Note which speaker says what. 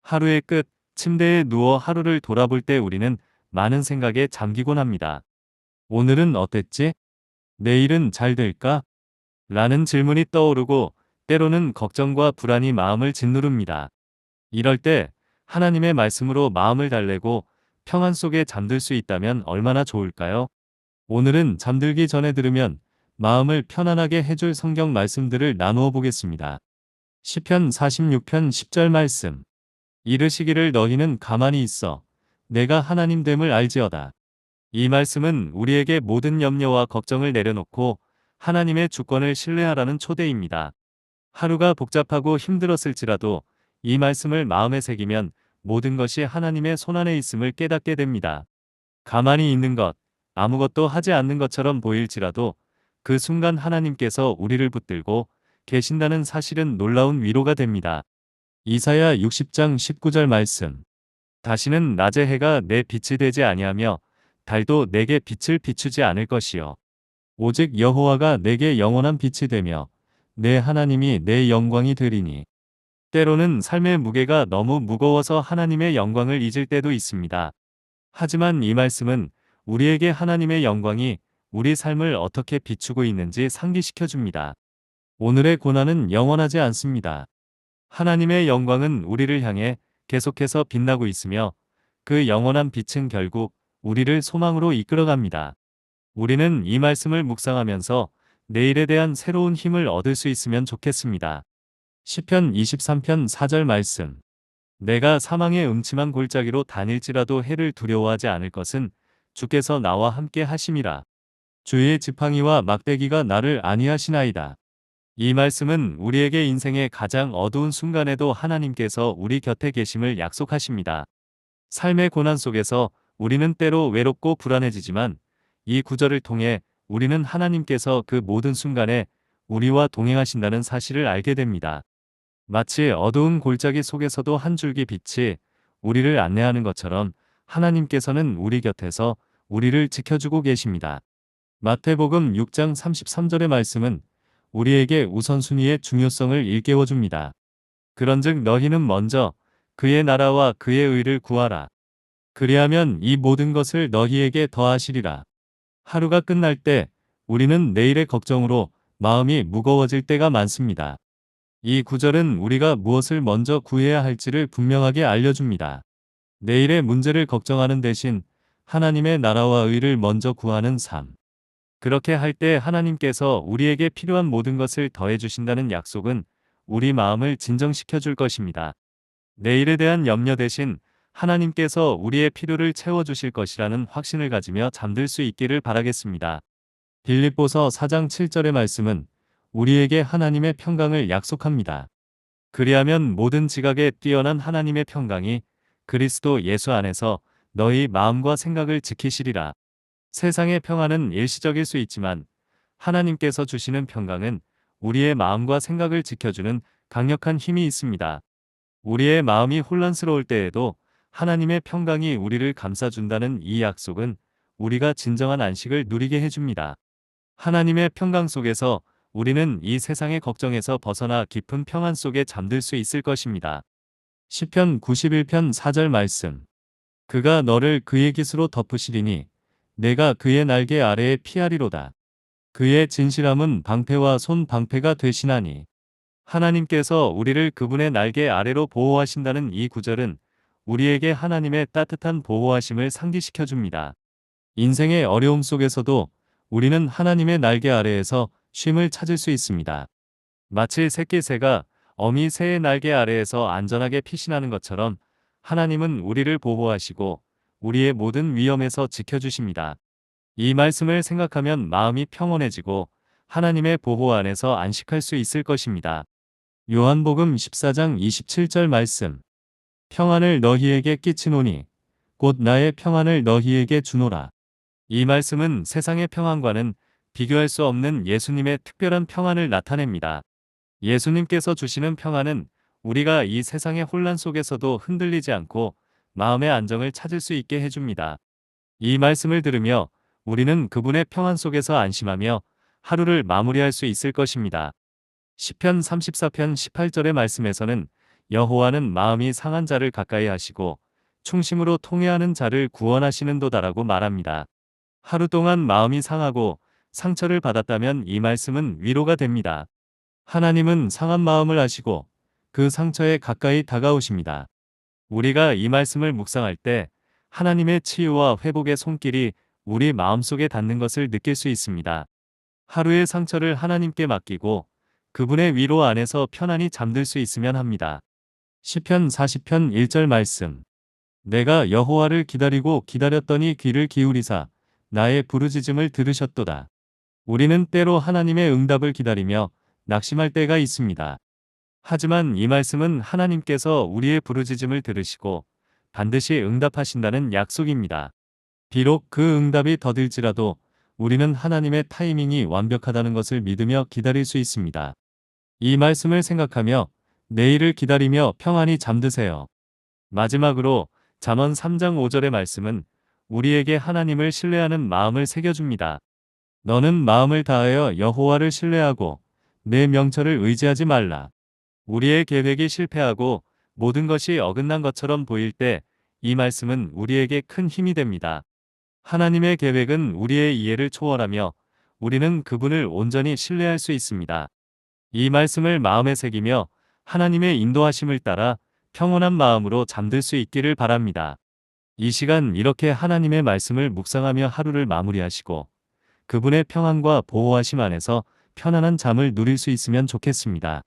Speaker 1: 하루의 끝, 침대에 누워 하루를 돌아볼 때 우리는 많은 생각에 잠기곤 합니다. 오늘은 어땠지? 내일은 잘 될까? 라는 질문이 떠오르고 때로는 걱정과 불안이 마음을 짓누릅니다. 이럴 때 하나님의 말씀으로 마음을 달래고 평안 속에 잠들 수 있다면 얼마나 좋을까요? 오늘은 잠들기 전에 들으면 마음을 편안하게 해줄 성경 말씀들을 나누어 보겠습니다. 시편 46편 10절 말씀. 이르시기를 너희는 가만히 있어 내가 하나님 됨을 알지어다. 이 말씀은 우리에게 모든 염려와 걱정을 내려놓고 하나님의 주권을 신뢰하라는 초대입니다. 하루가 복잡하고 힘들었을지라도 이 말씀을 마음에 새기면 모든 것이 하나님의 손안에 있음을 깨닫게 됩니다. 가만히 있는 것, 아무것도 하지 않는 것처럼 보일지라도 그 순간 하나님께서 우리를 붙들고 계신다는 사실은 놀라운 위로가 됩니다. 이사야 60장 19절 말씀. 다시는 낮의 해가 내 빛이 되지 아니하며 달도 내게 빛을 비추지 않을 것이요 오직 여호와가 내게 영원한 빛이 되며 내 하나님이 내 영광이 되리니. 때로는 삶의 무게가 너무 무거워서 하나님의 영광을 잊을 때도 있습니다. 하지만 이 말씀은 우리에게 하나님의 영광이 우리 삶을 어떻게 비추고 있는지 상기시켜 줍니다. 오늘의 고난은 영원하지 않습니다. 하나님의 영광은 우리를 향해 계속해서 빛나고 있으며 그 영원한 빛은 결국 우리를 소망으로 이끌어갑니다. 우리는 이 말씀을 묵상하면서 내일에 대한 새로운 힘을 얻을 수 있으면 좋겠습니다. 시편 23편 4절 말씀. 내가 사망의 음침한 골짜기로 다닐지라도 해를 두려워하지 않을 것은 주께서 나와 함께 하심이라. 주의 지팡이와 막대기가 나를 안위하시나이다. 이 말씀은 우리에게 인생의 가장 어두운 순간에도 하나님께서 우리 곁에 계심을 약속하십니다. 삶의 고난 속에서 우리는 때로 외롭고 불안해지지만 이 구절을 통해 우리는 하나님께서 그 모든 순간에 우리와 동행하신다는 사실을 알게 됩니다. 마치 어두운 골짜기 속에서도 한 줄기 빛이 우리를 안내하는 것처럼 하나님께서는 우리 곁에서 우리를 지켜주고 계십니다. 마태복음 6장 33절의 말씀은 우리에게 우선순위의 중요성을 일깨워줍니다. 그런즉 너희는 먼저 그의 나라와 그의 의를 구하라. 그리하면 이 모든 것을 너희에게 더하시리라. 하루가 끝날 때 우리는 내일의 걱정으로 마음이 무거워질 때가 많습니다. 이 구절은 우리가 무엇을 먼저 구해야 할지를 분명하게 알려줍니다. 내일의 문제를 걱정하는 대신 하나님의 나라와 의를 먼저 구하는 삶. 그렇게 할 때 하나님께서 우리에게 필요한 모든 것을 더해 주신다는 약속은 우리 마음을 진정시켜 줄 것입니다. 내일에 대한 염려 대신 하나님께서 우리의 필요를 채워 주실 것이라는 확신을 가지며 잠들 수 있기를 바라겠습니다. 빌립보서 4장 7절의 말씀은 우리에게 하나님의 평강을 약속합니다. 그리하면 모든 지각에 뛰어난 하나님의 평강이 그리스도 예수 안에서 너희 마음과 생각을 지키시리라. 세상의 평안은 일시적일 수 있지만 하나님께서 주시는 평강은 우리의 마음과 생각을 지켜주는 강력한 힘이 있습니다. 우리의 마음이 혼란스러울 때에도 하나님의 평강이 우리를 감싸준다는 이 약속은 우리가 진정한 안식을 누리게 해줍니다. 하나님의 평강 속에서 우리는 이 세상의 걱정에서 벗어나 깊은 평안 속에 잠들 수 있을 것입니다. 시편 91편 4절 말씀. 그가 너를 그의 깃으로 덮으시리니 내가 그의 날개 아래에 피하리로다. 그의 진실함은 방패와 손 방패가 되시나니. 하나님께서 우리를 그분의 날개 아래로 보호하신다는 이 구절은 우리에게 하나님의 따뜻한 보호하심을 상기시켜 줍니다. 인생의 어려움 속에서도 우리는 하나님의 날개 아래에서 쉼을 찾을 수 있습니다. 마치 새끼새가 어미 새의 날개 아래에서 안전하게 피신하는 것처럼 하나님은 우리를 보호하시고 우리의 모든 위험에서 지켜주십니다. 이 말씀을 생각하면 마음이 평온해지고 하나님의 보호 안에서 안식할 수 있을 것입니다. 요한복음 14장 27절 말씀. 평안을 너희에게 끼치노니 곧 나의 평안을 너희에게 주노라. 이 말씀은 세상의 평안과는 비교할 수 없는 예수님의 특별한 평안을 나타냅니다. 예수님께서 주시는 평안은 우리가 이 세상의 혼란 속에서도 흔들리지 않고 마음의 안정을 찾을 수 있게 해줍니다. 이 말씀을 들으며 우리는 그분의 평안 속에서 안심하며 하루를 마무리할 수 있을 것입니다. 시편 34편 18절의 말씀에서는 여호와는 마음이 상한 자를 가까이 하시고 충심으로 통회하는 자를 구원하시는도다라고 말합니다. 하루 동안 마음이 상하고 상처를 받았다면 이 말씀은 위로가 됩니다. 하나님은 상한 마음을 아시고 그 상처에 가까이 다가오십니다. 우리가 이 말씀을 묵상할 때 하나님의 치유와 회복의 손길이 우리 마음속에 닿는 것을 느낄 수 있습니다. 하루의 상처를 하나님께 맡기고 그분의 위로 안에서 편안히 잠들 수 있으면 합니다. 시편 40편 1절 말씀. 내가 여호와를 기다리고 기다렸더니 귀를 기울이사 나의 부르짖음을 들으셨도다. 우리는 때로 하나님의 응답을 기다리며 낙심할 때가 있습니다. 하지만 이 말씀은 하나님께서 우리의 부르짖음을 들으시고 반드시 응답하신다는 약속입니다. 비록 그 응답이 더딜지라도 우리는 하나님의 타이밍이 완벽하다는 것을 믿으며 기다릴 수 있습니다. 이 말씀을 생각하며 내일을 기다리며 평안히 잠드세요. 마지막으로 잠언 3장 5절의 말씀은 우리에게 하나님을 신뢰하는 마음을 새겨줍니다. 너는 마음을 다하여 여호와를 신뢰하고 내 명철을 의지하지 말라. 우리의 계획이 실패하고 모든 것이 어긋난 것처럼 보일 때 이 말씀은 우리에게 큰 힘이 됩니다. 하나님의 계획은 우리의 이해를 초월하며 우리는 그분을 온전히 신뢰할 수 있습니다. 이 말씀을 마음에 새기며 하나님의 인도하심을 따라 평온한 마음으로 잠들 수 있기를 바랍니다. 이 시간 이렇게 하나님의 말씀을 묵상하며 하루를 마무리하시고 그분의 평안과 보호하심 안에서 편안한 잠을 누릴 수 있으면 좋겠습니다.